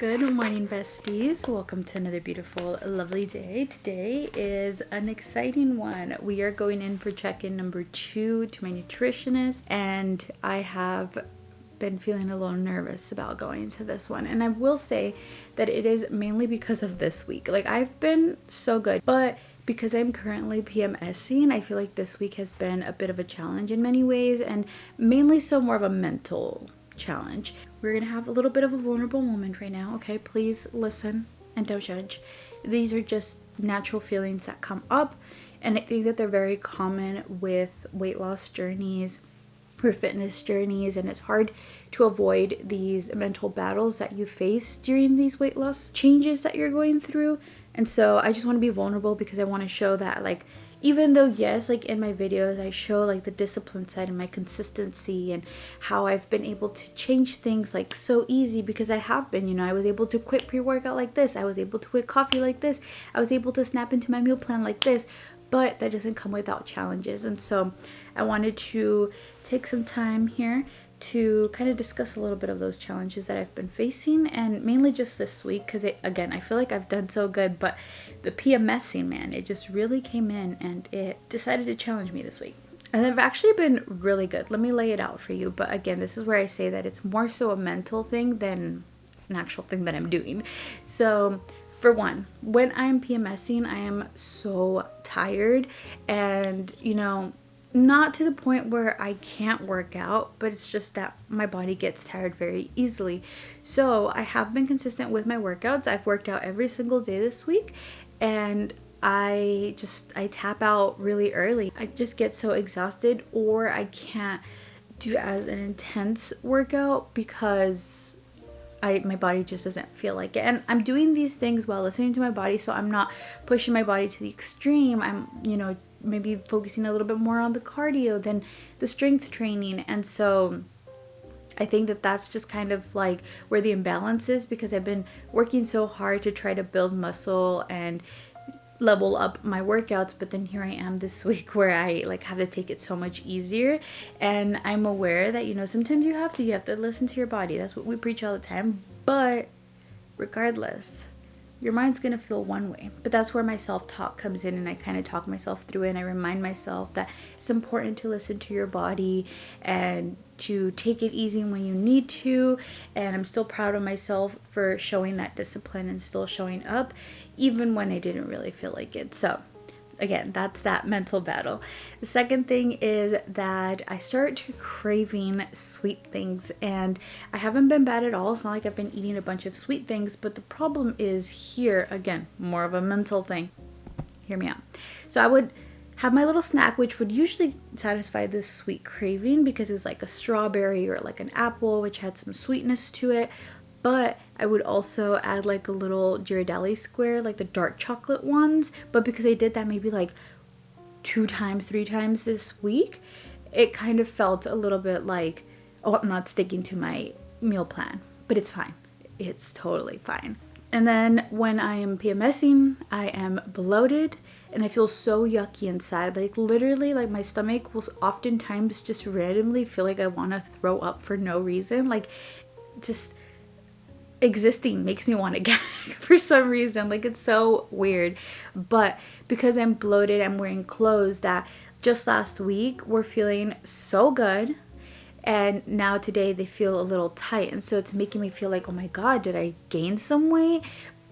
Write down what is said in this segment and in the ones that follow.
Good morning, besties. Welcome to another beautiful, lovely day. Today is an exciting one. We are going in for check-in number 2 to my nutritionist, and I have been feeling a little nervous about going to this one. And I will say that it is mainly because of this week. Like, I've been so good, but because I'm currently PMSing, I feel like this week has been a bit of a challenge in many ways, and mainly so more of a mental challenge. We're gonna have a little bit of a vulnerable moment right now, okay? Please listen and don't judge. These are just natural feelings that come up, and I think that they're very common with weight loss journeys or fitness journeys, and it's hard to avoid these mental battles that you face during these weight loss changes that you're going through. And so I just want to be vulnerable because I want to show that, like, even though, yes, like in my videos, I show like the discipline side and my consistency and how I've been able to change things like so easy, because I have been, I was able to quit pre-workout like this. I was able to quit coffee like this. I was able to snap into my meal plan like this. But that doesn't come without challenges. And so I wanted to take some time here to kind of discuss a little bit of those challenges that I've been facing, and mainly just this week, because again, I feel like I've done so good, but the PMSing, man, it just really came in and it decided to challenge me this week. And I've actually been really good. Let me lay it out for you. But again, this is where I say that it's more so a mental thing than an actual thing that I'm doing. So for one, when I'm PMSing, I am so tired, and not to the point where I can't work out, but it's just that my body gets tired very easily. So I have been consistent with my workouts. I've worked out every single day this week, and I tap out really early. I just get so exhausted, or I can't do as an intense workout because my body just doesn't feel like it. And I'm doing these things while listening to my body, so I'm not pushing my body to the extreme. I'm, maybe focusing a little bit more on the cardio than the strength training. And so I think that that's just kind of like where the imbalance is, because I've been working so hard to try to build muscle and level up my workouts, but then here I am this week where I have to take it so much easier. And I'm aware that sometimes you have to listen to your body. That's what we preach all the time. But regardless, your mind's gonna feel one way. But that's where my self-talk comes in, and I kind of talk myself through it, and I remind myself that it's important to listen to your body and to take it easy when you need to. And I'm still proud of myself for showing that discipline and still showing up even when I didn't really feel like it. So again, that's that mental battle. The second thing is that I start craving sweet things, and I haven't been bad at all. It's not like I've been eating a bunch of sweet things, but the problem is here, again, more of a mental thing. Hear me out. So I would have my little snack, which would usually satisfy this sweet craving because it was like a strawberry or like an apple, which had some sweetness to it. But I would also add like a little Ghirardelli square, like the dark chocolate ones. But because I did that maybe like 3 times this week, it kind of felt a little bit like, oh, I'm not sticking to my meal plan. But it's fine. It's totally fine. And then when I am PMSing, I am bloated and I feel so yucky inside. Like literally, like my stomach will oftentimes just randomly feel like I want to throw up for no reason. Like just existing makes me want to gag for some reason. Like, it's so weird. But because I'm bloated, I'm wearing clothes that just last week were feeling so good, and now today they feel a little tight. And so it's making me feel like, oh my god, did I gain some weight?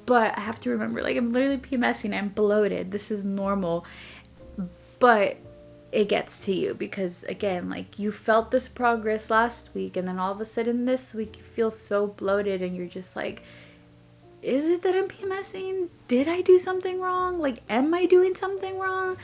But I have to remember, like, I'm literally PMSing, I'm bloated, this is normal. But it gets to you because, again, like, you felt this progress last week, and then all of a sudden this week you feel so bloated, and you're just like, is it that I'm PMSing? Did I do something wrong? Like, am I doing something wrong?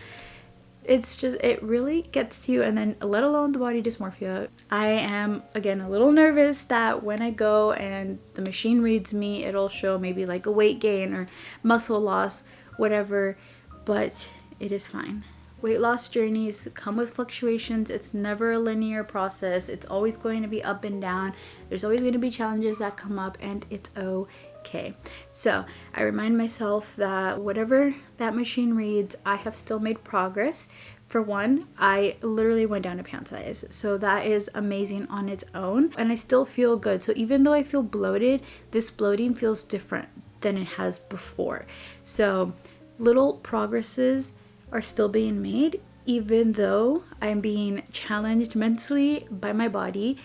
It's just, it really gets to you. And then let alone the body dysmorphia. I am, again, a little nervous that when I go and the machine reads me, it'll show maybe like a weight gain or muscle loss, whatever, but it is fine. Weight loss journeys come with fluctuations. It's never a linear process. It's always going to be up and down. There's always going to be challenges that come up, and it's okay. So I remind myself that whatever that machine reads, I have still made progress For one, I literally went down a pound size. So that is amazing on its own. And I still feel good. So even though I feel bloated, this bloating feels different than it has before. So little progresses are still being made, even though I'm being challenged mentally by my body.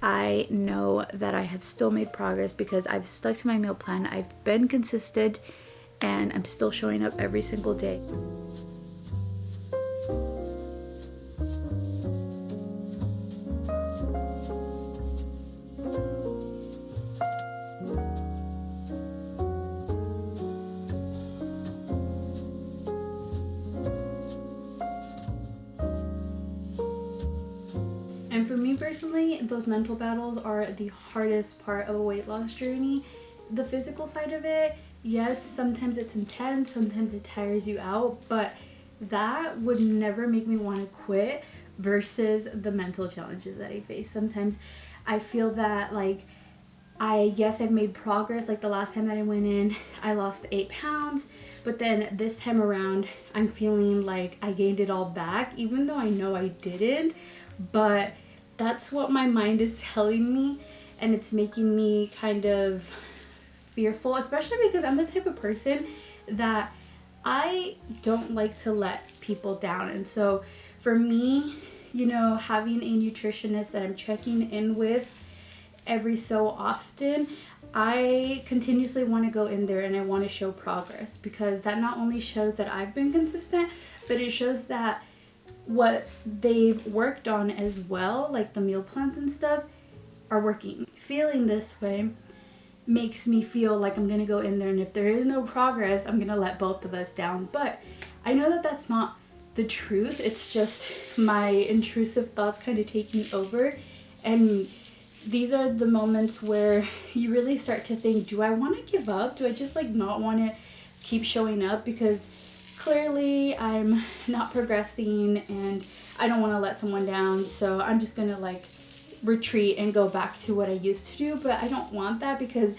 I know that I have still made progress because I've stuck to my meal plan. I've been consistent and I'm still showing up every single day. And for me personally, those mental battles are the hardest part of a weight loss journey. The physical side of it, yes, sometimes it's intense, sometimes it tires you out, but that would never make me want to quit versus the mental challenges that I face. Sometimes I feel that like I've made progress. Like the last time that I went in, I lost 8 pounds, but then this time around, I'm feeling like I gained it all back, even though I know I didn't. But that's what my mind is telling me, and it's making me kind of fearful, especially because I'm the type of person that I don't like to let people down. And so for me, having a nutritionist that I'm checking in with every so often, I continuously want to go in there and I want to show progress, because that not only shows that I've been consistent, but it shows that what they've worked on as well, like the meal plans and stuff, are working. Feeling this way makes me feel like I'm gonna go in there, and if there is no progress, I'm gonna let both of us down. But I know that that's not the truth. It's just my intrusive thoughts kind of taking over. And these are the moments where you really start to think, do I want to give up? Do I just not want to keep showing up? Because clearly I'm not progressing and I don't want to let someone down, so I'm just gonna retreat and go back to what I used to do. But I don't want that, because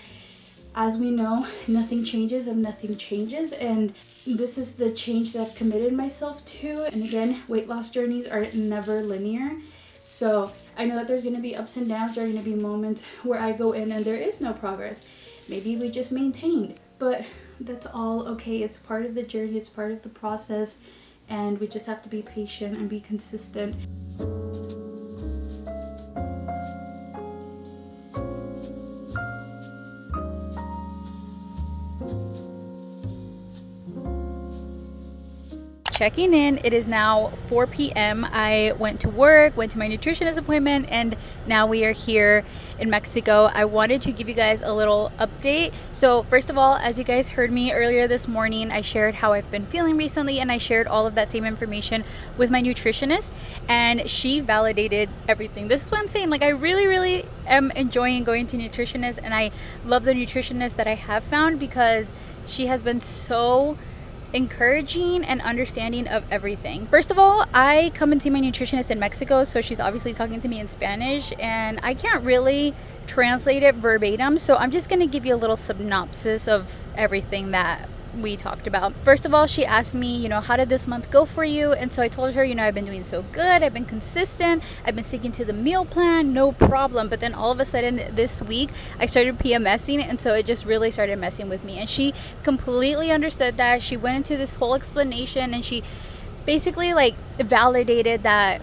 as we know, nothing changes if nothing changes, and this is the change that I've committed myself to. And again, weight loss journeys are never linear, so I know that there's going to be ups and downs. There are going to be moments where I go in and there is no progress. Maybe we just maintained, but that's all okay. It's part of the journey, it's part of the process, and we just have to be patient and be consistent. Checking in. It is now 4 p.m. I went to work, went to my nutritionist appointment, and now we are here in Mexico. I wanted to give you guys a little update. So first of all, as you guys heard me earlier this morning, I shared how I've been feeling recently, and I shared all of that same information with my nutritionist, and she validated everything. This is what I'm saying. I really am enjoying going to nutritionist, and I love the nutritionist that I have found, because she has been so encouraging and understanding of everything. First of all, I come and see my nutritionist in Mexico, so she's obviously talking to me in Spanish, and I can't really translate it verbatim, so I'm just going to give you a little synopsis of everything that we talked about. First of all, she asked me, how did this month go for you? And so I told her, I've been doing so good, I've been consistent, I've been sticking to the meal plan, no problem. But then all of a sudden this week I started PMSing, and so it just really started messing with me, and she completely understood that. She went into this whole explanation, and she basically validated that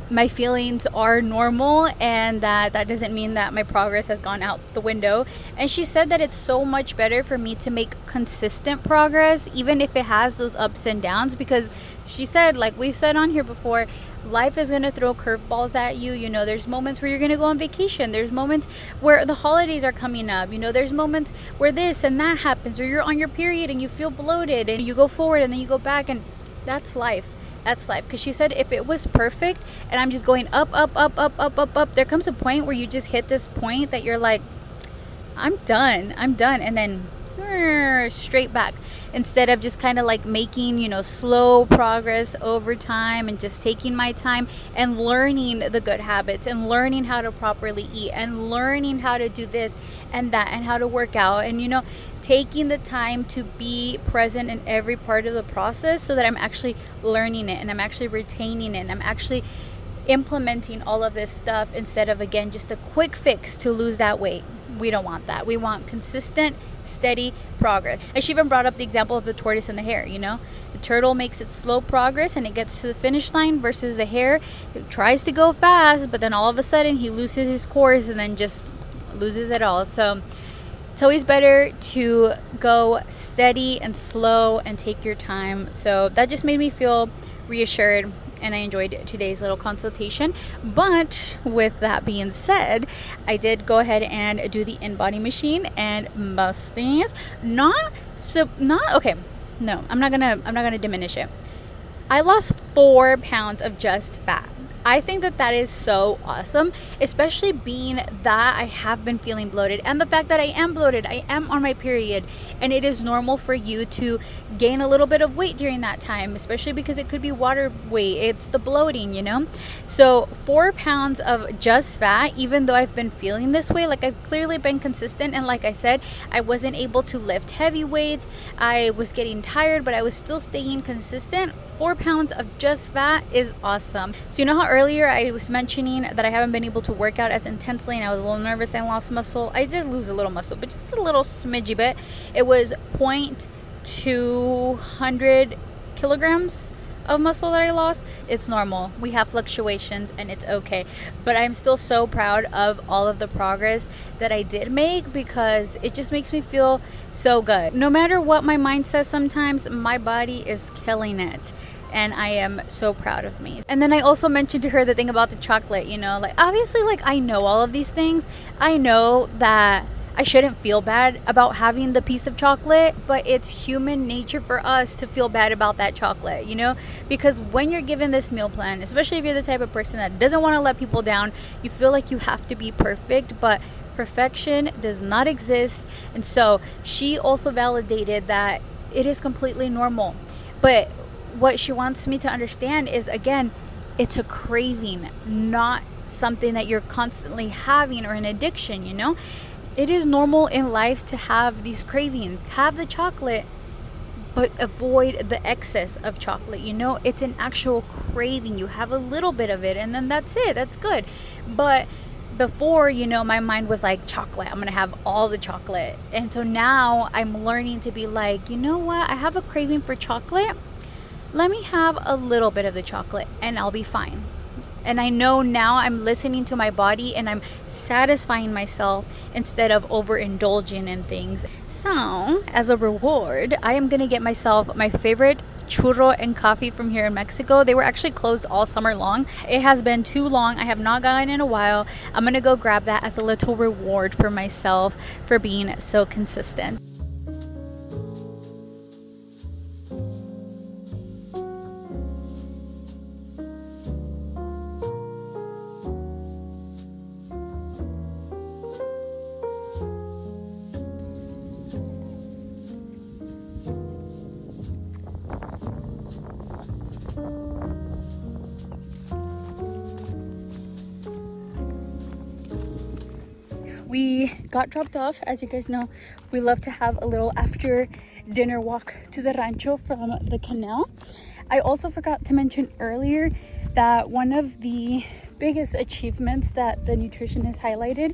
my feelings are normal, and that doesn't mean that my progress has gone out the window. And she said that it's so much better for me to make consistent progress, even if it has those ups and downs, because she said, like we've said on here before, life is going to throw curveballs at you. There's moments where you're going to go on vacation, there's moments where the holidays are coming up, there's moments where this and that happens, or you're on your period and you feel bloated, and you go forward and then you go back, and that's life. That's life. Because she said if it was perfect and I'm just going up, there comes a point where you just hit this point that you're like, I'm done. And then straight back, instead of just kind of like making, you know, slow progress over time and just taking my time and learning the good habits and learning how to properly eat and learning how to do this and that and how to work out, and, you know, taking the time to be present in every part of the process so that I'm actually learning it and I'm actually retaining it and I'm actually implementing all of this stuff, instead of, again, just a quick fix to lose that weight. We don't want that. We want consistent, steady progress. And she even brought up the example of the tortoise and the hare. You know, the turtle makes its slow progress and it gets to the finish line, versus the hare who tries to go fast, but then all of a sudden he loses his course and then just loses it all. So it's always better to go steady and slow and take your time. So that just made me feel reassured, and I enjoyed today's little consultation. But with that being said, I did go ahead and do the InBody machine, and musties, not okay. No, I'm not gonna diminish it. I lost 4 pounds of just fat. I think that is so awesome, especially being that I have been feeling bloated, and the fact that I am bloated, I am on my period, and it is normal for you to gain a little bit of weight during that time, especially because it could be water weight. It's the bloating, you know? So 4 pounds of just fat, even though I've been feeling this way, like I've clearly been consistent, and like I said, I wasn't able to lift heavy weights. I was getting tired, but I was still staying consistent. 4 pounds of just fat is awesome. So you know how earlier I was mentioning that I haven't been able to work out as intensely and I was a little nervous and lost muscle? I did lose a little muscle, but just a little smidgy bit. It was 0.200 kilograms of muscle that I lost. It's normal. We have fluctuations and it's okay. But I'm still so proud of all of the progress that I did make, because it just makes me feel so good. No matter what my mind says, sometimes my body is killing it. And I am so proud of me. And then I also mentioned to her the thing about the chocolate, you know, like obviously, like I know all of these things. I know that I shouldn't feel bad about having the piece of chocolate, but it's human nature for us to feel bad about that chocolate, you know? Because when you're given this meal plan, especially if you're the type of person that doesn't want to let people down, you feel like you have to be perfect, but perfection does not exist. And so she also validated that it is completely normal. But what she wants me to understand is, again, it's a craving, not something that you're constantly having or an addiction, you know? It is normal in life to have these cravings. Have the chocolate, but avoid the excess of chocolate. You know, it's an actual craving. You have a little bit of it and then that's it. That's good. But before, you know, my mind was like, chocolate, I'm going to have all the chocolate. And so now I'm learning to be like, you know what? I have a craving for chocolate. Let me have a little bit of the chocolate and I'll be fine. And I know now I'm listening to my body and I'm satisfying myself instead of overindulging in things. So, as a reward, I am going to get myself my favorite churro and coffee from here in Mexico. They were actually closed all summer long. It has been too long. I have not gotten in a while. I'm going to go grab that as a little reward for myself for being so consistent. We got dropped off. As you guys know, we love to have a little after dinner walk to the rancho from the canal. I also forgot to mention earlier that one of the biggest achievements that the nutritionist highlighted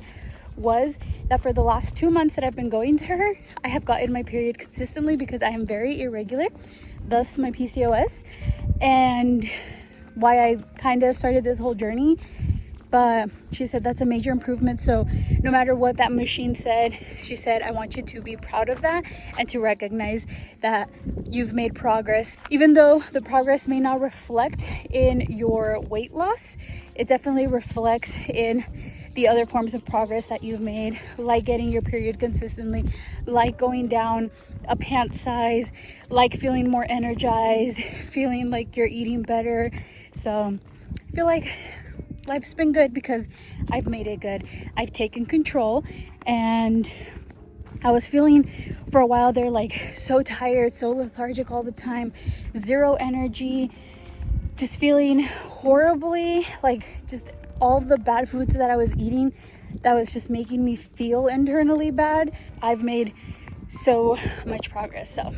was that for the last 2 months that I've been going to her, I have gotten my period consistently because I am very irregular, thus my PCOS, and why I kind of started this whole journey. But she said that's a major improvement. So no matter what that machine said, she said, I want you to be proud of that and to recognize that you've made progress. Even though the progress may not reflect in your weight loss, it definitely reflects in the other forms of progress that you've made, like getting your period consistently, like going down a pant size, like feeling more energized, feeling like you're eating better. So I feel like life's been good because I've made it good. I've taken control and I was feeling for a while there like so tired, so lethargic all the time, zero energy, just feeling horribly, like just all the bad foods that I was eating that was just making me feel internally bad. I've made so much progress, so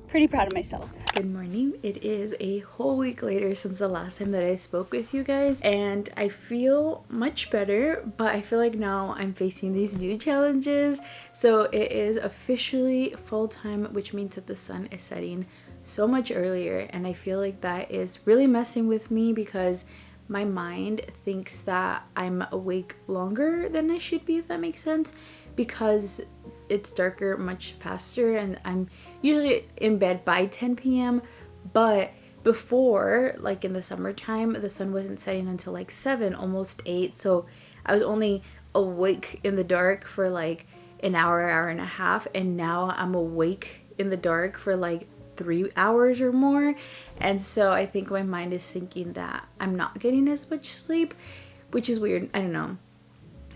pretty proud of myself. Good morning. It is a whole week later since the last time that I spoke with you guys, and I feel much better, but I feel like now I'm facing these new challenges. So it is officially fall time, which means that the sun is setting so much earlier, and I feel like that is really messing with me because my mind thinks that I'm awake longer than I should be, if that makes sense, because it's darker much faster and I'm usually in bed by 10 p.m. But before, like in the summertime, the sun wasn't setting until like 7, almost 8. So I was only awake in the dark for like an hour, hour and a half. And now I'm awake in the dark for like 3 hours or more. And so I think my mind is thinking that I'm not getting as much sleep, which is weird. I don't know.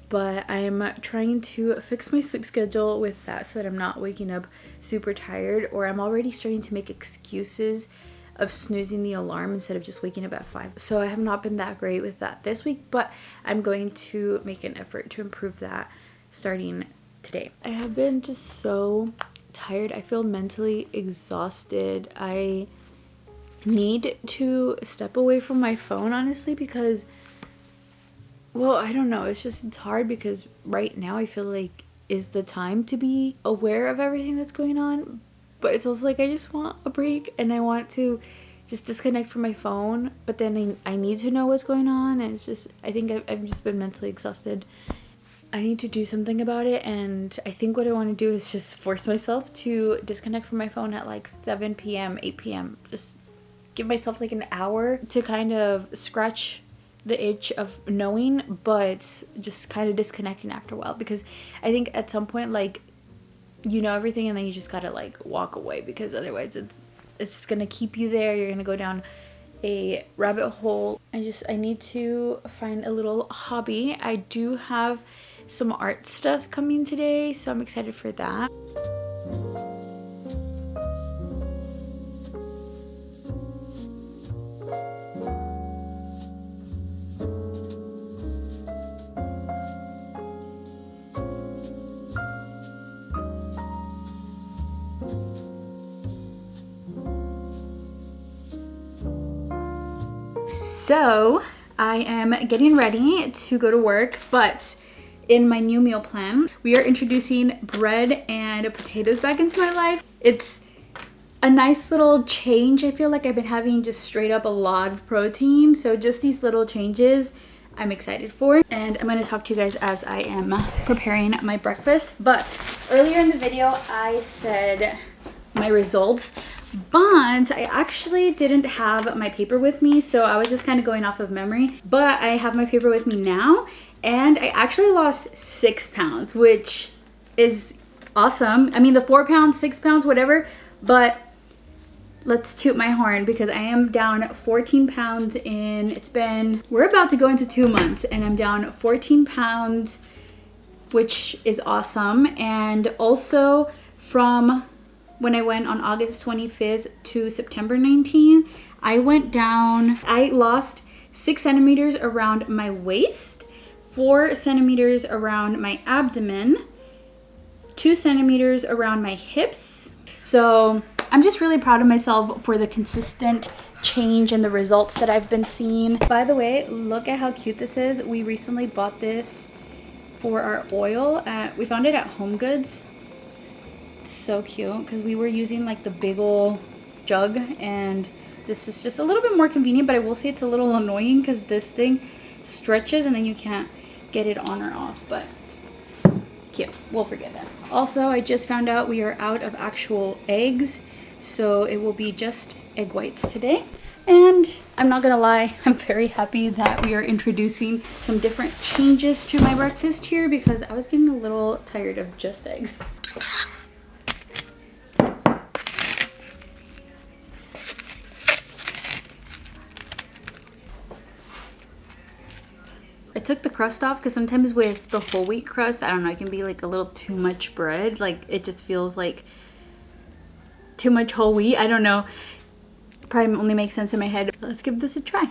But I'm trying to fix my sleep schedule with that so that I'm not waking up super tired, or I'm already starting to make excuses of snoozing the alarm instead of just waking up at 5. So I have not been that great with that this week, but I'm going to make an effort to improve that starting today. I have been just so tired. I feel mentally exhausted. I need to step away from my phone, honestly, because I don't know. It's hard because right now I feel like is the time to be aware of everything that's going on. But it's also like I just want a break and I want to just disconnect from my phone. But then I need to know what's going on. And it's just, I think I've just been mentally exhausted. I need to do something about it. And I think what I want to do is just force myself to disconnect from my phone at like 7 p.m., 8 p.m. Just give myself like an hour to kind of scratch the itch of knowing, but just kind of disconnecting after a while, because I think at some point, like, you know everything and then you just gotta like walk away, because otherwise it's just gonna keep you there. You're gonna go down a rabbit hole. I need to find a little hobby. I do have some art stuff coming today, so I'm excited for that. So I am getting ready to go to work, but in my new meal plan, we are introducing bread and potatoes back into my life. It's a nice little change. I feel like I've been having just straight up a lot of protein, so just these little changes I'm excited for. And I'm going to talk to you guys as I am preparing my breakfast. But earlier in the video I said my results, but I actually didn't have my paper with me, so I was just kind of going off of memory. But I have my paper with me now, and I actually lost 6 pounds, which is awesome. I mean, the 4 pounds, 6 pounds, whatever, but let's toot my horn because I am down 14 pounds we're about to go into 2 months, and I'm down 14 pounds, which is awesome. And also from when I went on August 25th to September 19th, I lost 6 centimeters around my waist, 4 centimeters around my abdomen, 2 centimeters around my hips. So I'm just really proud of myself for the consistent change and the results that I've been seeing. By the way, look at how cute this is. We recently bought this for our oil. We found it at Home Goods. So cute because we were using like the big ol' jug, and this is just a little bit more convenient, but I will say it's a little annoying because this thing stretches and then you can't get it on or off, but it's cute. We'll forget that. Also, I just found out we are out of actual eggs, so it will be just egg whites today. And I'm not gonna lie, I'm very happy that we are introducing some different changes to my breakfast here because I was getting a little tired of just eggs. I took the crust off because sometimes with the whole wheat crust, I don't know, it can be like a little too much bread. Like it just feels like too much whole wheat. I don't know. Probably only makes sense in my head. Let's give this a try.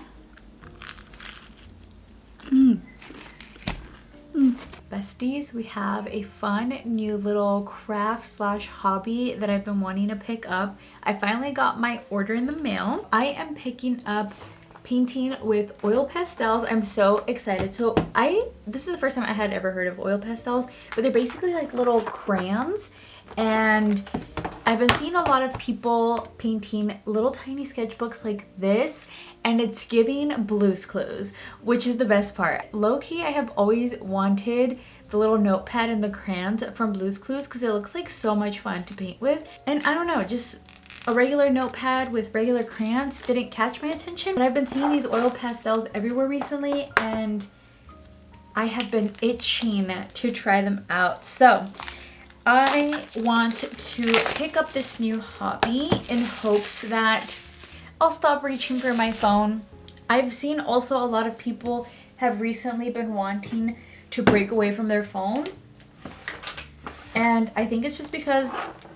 Besties, we have a fun new little craft slash hobby that I've been wanting to pick up. I finally got my order in the mail. I am picking up painting with oil pastels. I'm so excited. So this is the first time I had ever heard of oil pastels, but they're basically like little crayons, and I've been seeing a lot of people painting little tiny sketchbooks like this, and it's giving Blue's Clues, which is the best part. Low-key, I have always wanted the little notepad and the crayons from Blue's Clues because it looks like so much fun to paint with. And I don't know, just a regular notepad with regular crayons didn't catch my attention, but I've been seeing these oil pastels everywhere recently, and I have been itching to try them out. So I want to pick up this new hobby in hopes that I'll stop reaching for my phone. I've seen also a lot of people have recently been wanting to break away from their phone. And I think it's just because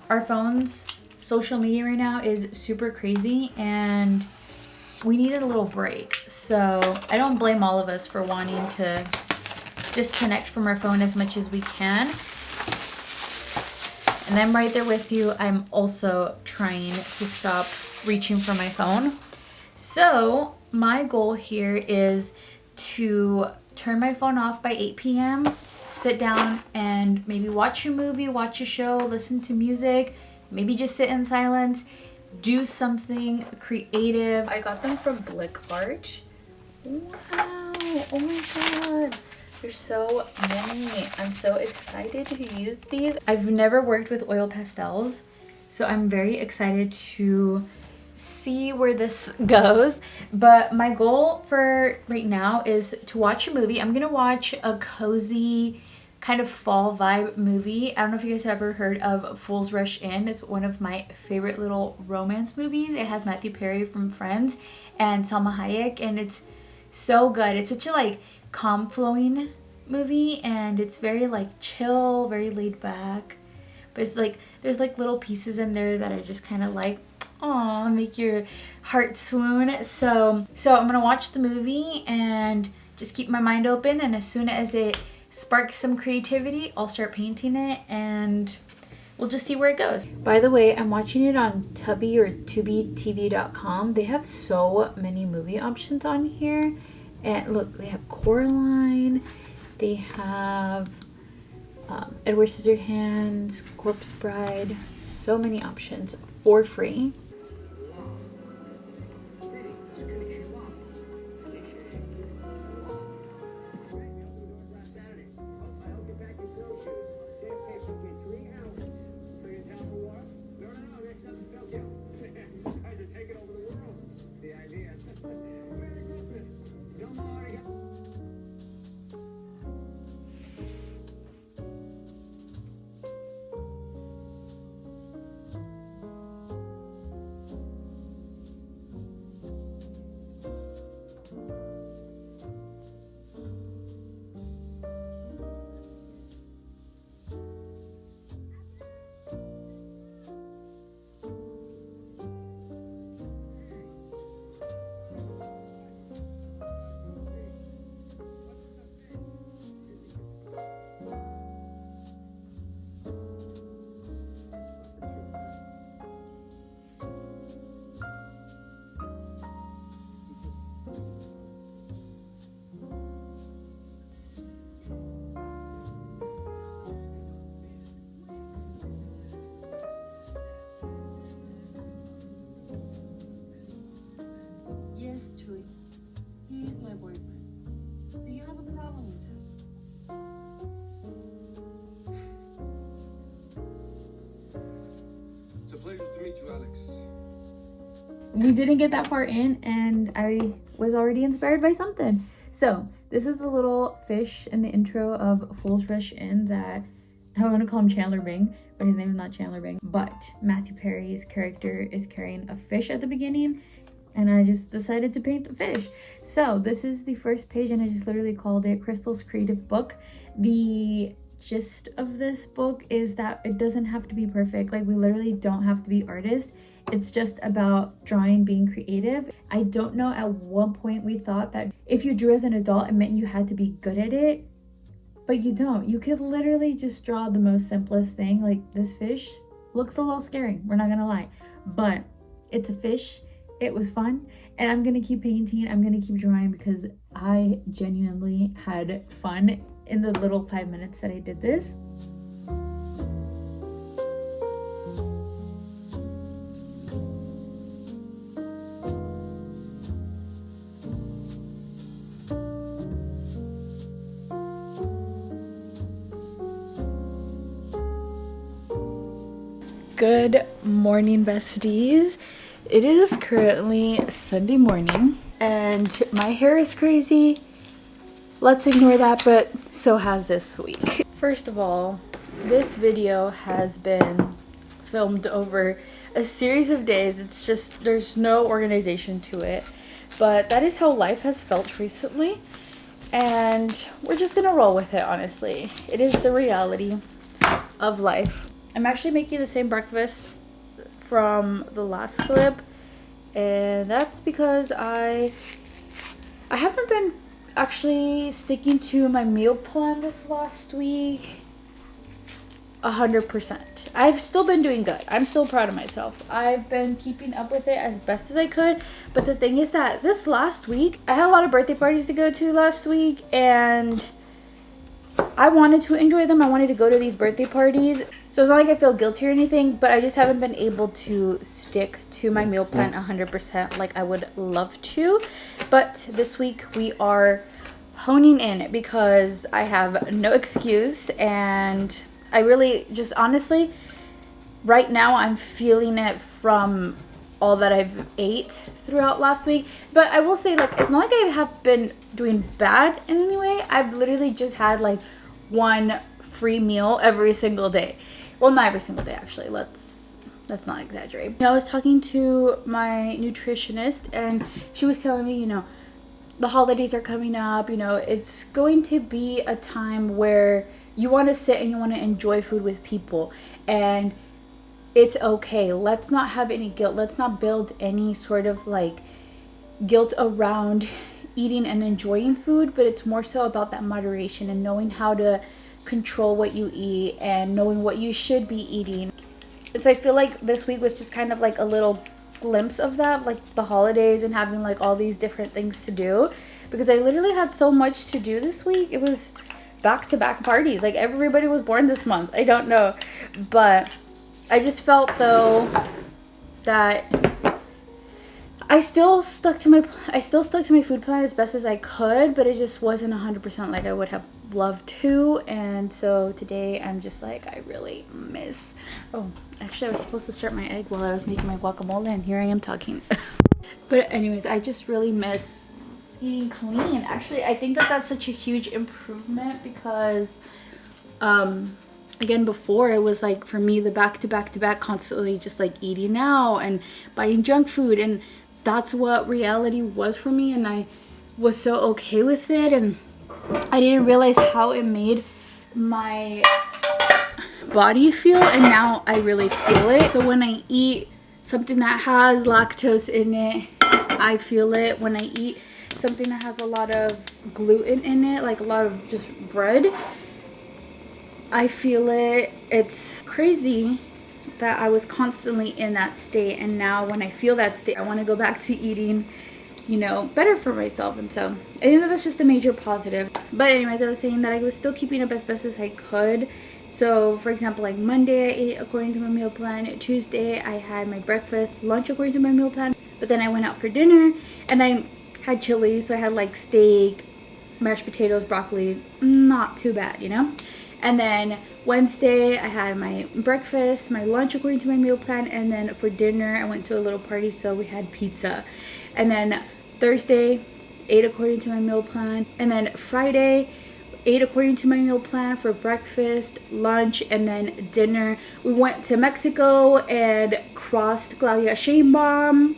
our phones, social media right now is super crazy and we needed a little break. So I don't blame all of us for wanting to disconnect from our phone as much as we can. And I'm right there with you. I'm also trying to stop reaching for my phone. So my goal here is to turn my phone off by 8 p.m., sit down and maybe watch a movie, watch a show, listen to music, maybe just sit in silence, do something creative. I got them from Blick Art. Wow, oh my god. There's so many. I'm so excited to use these. I've never worked with oil pastels, so I'm very excited to see where this goes. But my goal for right now is to watch a movie. I'm gonna watch a cozy kind of fall vibe movie. I don't know if you guys have ever heard of Fools Rush In. It's one of my favorite little romance movies. It has Matthew Perry from Friends and Salma Hayek, and it's so good. It's such a like calm flowing movie, and it's very like chill, very laid back, but it's like there's like little pieces in there that are just kind of like, aw, make your heart swoon. So I'm gonna watch the movie and just keep my mind open, and as soon as it sparks some creativity, I'll start painting it and we'll just see where it goes. By the way, I'm watching it on Tubi or TubiTV.com. They have so many movie options on here. And look, they have Coraline, they have Edward Scissorhands, Corpse Bride, so many options for free. Yes, Chewy. He is my boyfriend. Do you have a problem with him? It's a pleasure to meet you, Alex. We didn't get that far in and I was already inspired by something. So this is the little fish in the intro of Fools Rush In that I want to call him Chandler Bing, but his name is not Chandler Bing. But Matthew Perry's character is carrying a fish at the beginning, and I just decided to paint the fish. So this is the first page, and I just literally called it Crystal's Creative Book. The gist of this book is that it doesn't have to be perfect. Like, we literally don't have to be artists. It's just about drawing, being creative. I don't know at what point we thought that if you drew as an adult, it meant you had to be good at it, but you don't. You could literally just draw the most simplest thing. Like, this fish looks a little scary, we're not gonna lie, but it's a fish. It was fun, and I'm gonna keep painting. I'm gonna keep drawing because I genuinely had fun in the little 5 minutes that I did this. Good morning, besties. It is currently Sunday morning and my hair is crazy. Let's ignore that, but so has this week. First of all, this video has been filmed over a series of days. It's just, there's no organization to it, but that is how life has felt recently, and we're just gonna roll with it. Honestly, it is the reality of life. I'm actually making the same breakfast from the last clip, and that's because I haven't been actually sticking to my meal plan this last week 100%. I've still been doing good. I'm still proud of myself. I've been keeping up with it as best as I could, but the thing is that this last week I had a lot of birthday parties to go to last week, and I wanted to enjoy them. I wanted to go to these birthday parties. So it's not like I feel guilty or anything, but I just haven't been able to stick to my meal plan 100% like I would love to. But this week we are honing in because I have no excuse, and I really just honestly, right now I'm feeling it from all that I've ate throughout last week. But I will say, like, it's not like I have been doing bad in any way. I've literally just had like one free meal every single day. Well, not every single day, actually. Let's not exaggerate. I was talking to my nutritionist, and she was telling me, the holidays are coming up. It's going to be a time where you want to sit and you want to enjoy food with people, and it's okay. Let's not have any guilt. Let's not build any sort of like guilt around eating and enjoying food, but it's more so about that moderation and knowing how to control what you eat and knowing what you should be eating. And so I feel like this week was just kind of like a little glimpse of that, like the holidays and having like all these different things to do, because I literally had so much to do this week. It was back-to-back parties. Like, everybody was born this month. I don't know, but I just felt though that I still stuck to my food plan as best as I could, but it just wasn't 100% like I would have loved to. And so today I'm just like, I really miss, oh, actually I was supposed to start my egg while I was making my guacamole, and here I am talking. But anyways, I just really miss eating clean. Actually, I think that that's such a huge improvement because again, before it was like, for me, the back to back constantly just like eating out and buying junk food, and that's what reality was for me, and I was so okay with it, and I didn't realize how it made my body feel, and now I really feel it. So when I eat something that has lactose in it, I feel it. When I eat something that has a lot of gluten in it, like a lot of just bread, I feel it. It's crazy that I was constantly in that state, and now when I feel that state, I want to go back to eating, better for myself. And so I think that that's just a major positive. But anyways, I was saying that I was still keeping up as best as I could. So for example, like Monday I ate according to my meal plan, Tuesday I had my breakfast, lunch according to my meal plan, but then I went out for dinner and I had chili, so I had like steak, mashed potatoes, broccoli, not too bad, And then Wednesday, I had my breakfast, my lunch according to my meal plan, and then for dinner, I went to a little party, so we had pizza. And then Thursday, ate according to my meal plan. And then Friday, ate according to my meal plan for breakfast, lunch, and then dinner. We went to Mexico and crossed Claudia Sheinbaum,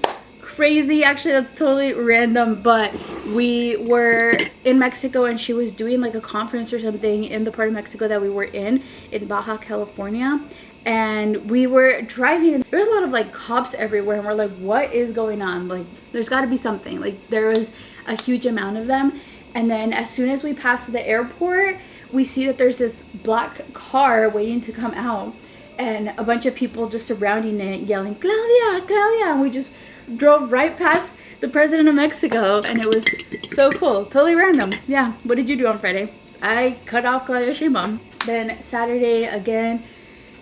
crazy. Actually, that's totally random, but we were in Mexico and she was doing like a conference or something in the part of Mexico that we were in Baja California. And we were driving and there was a lot of like cops everywhere, and we're like, what is going on? Like, there's got to be something. Like, there was a huge amount of them. And then as soon as we passed the airport, we see that there's this black car waiting to come out, and a bunch of people just surrounding it yelling, Claudia, Claudia. And we just drove right past the president of Mexico, and it was so cool. Totally random. Yeah. What did you do on Friday? I cut off Claudia Sheinbaum. Then Saturday again.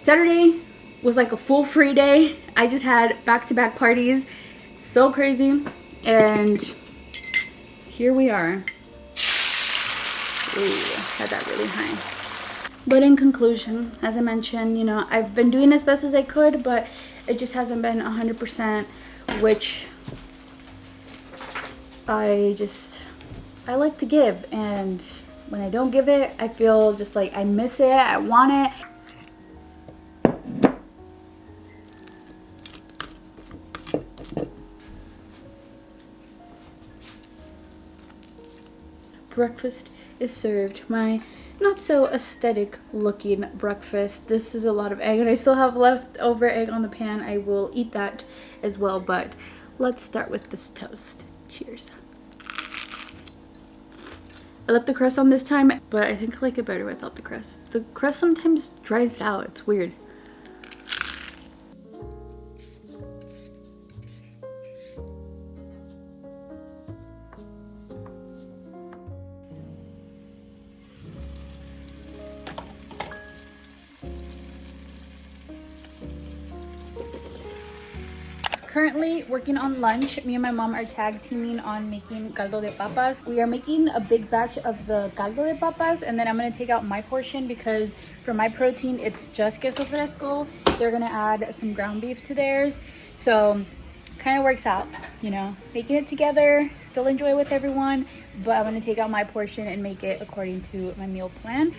Saturday was like a full free day. I just had back-to-back parties. So crazy. And here we are. Ooh, had that really high. But in conclusion, as I mentioned, you know, I've been doing as best as I could, but it just hasn't been 100%, which I like to give. And when I don't give it, I feel just like I miss it, I want it. Breakfast is served. My not so aesthetic looking breakfast. This is a lot of egg, and I still have leftover egg on the pan. I will eat that as well, but let's start with this toast. Cheers. I left the crust on this time, but I think I like it better without the crust. The crust sometimes dries it out. It's weird. Currently working on lunch. Me and my mom are tag teaming on making caldo de papas. We are making a big batch of the caldo de papas, and then I'm going to take out my portion because for my protein it's just queso fresco. They're going to add some ground beef to theirs, so kind of works out, you know, making it together, still enjoy with everyone, but I'm going to take out my portion and make it according to my meal plan.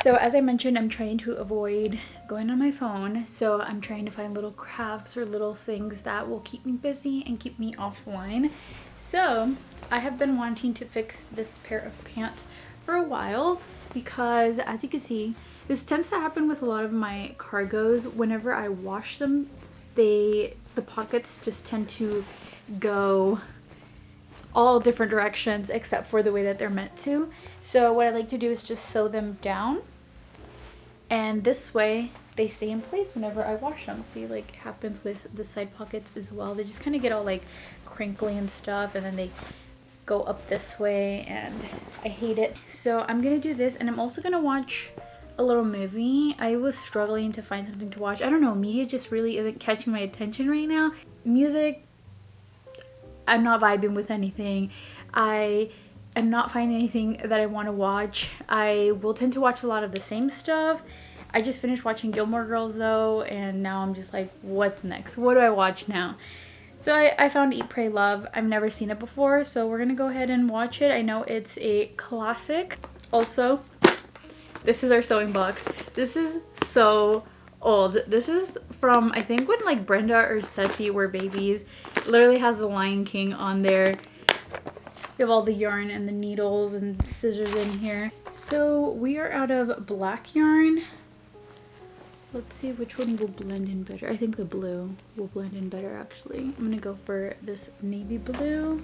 So as I mentioned, I'm trying to avoid going on my phone. So I'm trying to find little crafts or little things that will keep me busy and keep me offline. So I have been wanting to fix this pair of pants for a while because, as you can see, this tends to happen with a lot of my cargos. Whenever I wash them, the pockets just tend to go all different directions except for the way that they're meant to. So what I like to do is just sew them down, and this way they stay in place whenever I wash them. See, like happens with the side pockets as well. They just kind of get all like crinkly and stuff, and then they go up this way, and I hate it. So I'm gonna do this, and I'm also gonna watch a little movie. I was struggling to find something to watch. I don't know, media just really isn't catching my attention right now. Music, I'm not vibing with anything. I am not finding anything that I want to watch. I will tend to watch a lot of the same stuff. I just finished watching Gilmore Girls though, and now I'm just like, what's next? What do I watch now? So I found Eat, Pray, Love. I've never seen it before, so we're gonna go ahead and watch it. I know it's a classic. Also, this is our sewing box. This is so old. This is from, I think, when like Brenda or Ceci were babies. It literally has the Lion King on there. We have all the yarn and the needles and scissors in here. So we are out of black yarn. Let's see which one will blend in better. I think the blue will blend in better actually. I'm gonna go for this navy blue.